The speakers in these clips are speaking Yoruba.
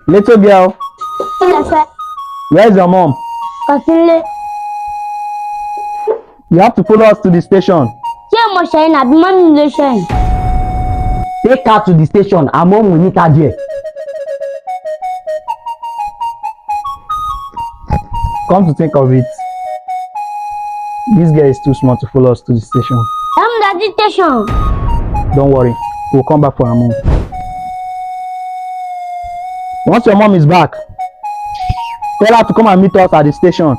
Little girl, Yes, sir. where's your mom? Kọ̀sílẹ̀. You have to follow us to the station. Ṣé mo ṣẹ̀yìn àbí mọ́mí ló ṣẹ̀yìn? Take her to the station. Her mom will meet her there. Come to think of it, this girl is too small to follow us to the station. Dájú tẹ̀sán. Don't worry, we'll come back for her mom. Once your mom is back, tell her to come and meet us at the station.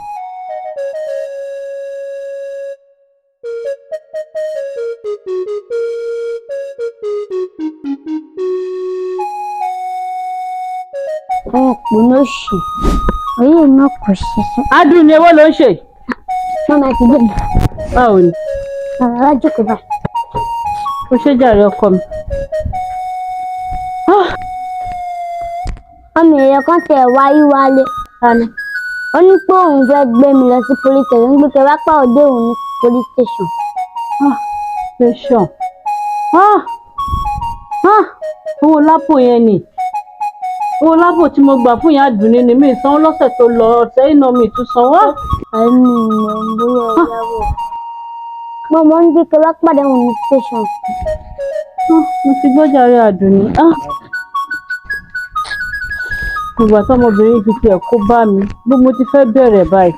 Ọ̀pọ̀ ló ṣì. Oyè náà kò ṣiṣẹ́. Adùn ni èwo ló ń ṣe? Mọ́mí ti dé. Báwo ni? Ọ̀rọ̀ jókòó báyìí. Ó ṣe jàre ọkọ mi. Ọmọ èèyàn kan tẹ̀ wáyé wálé. Tani? Ó ní pé òun fẹ́ gbé mi lọ sí police station. Gbé kẹ́ wá pàdé òun ní police station. Station. Owó lápò yẹn ni. Owó lápò tí mo gbà fún ìyá Àdùnní ni mi sanwó lọ́sẹ̀ tó lọ ọ̀sẹ̀ iná mi tún sanwó. Ẹ̀mí ìmọ̀ ń búrọ̀ ìyàwó. Mo mọ̀ ń gbé kẹ́ wá pàdé òun ní station. Mo ti gbọ́ jàre Àdùnní. Ìgbà tọ́mọbìnrin fi tiẹ̀ kó bá mi bó mo ti fẹ́ bẹ̀rẹ̀ báyìí.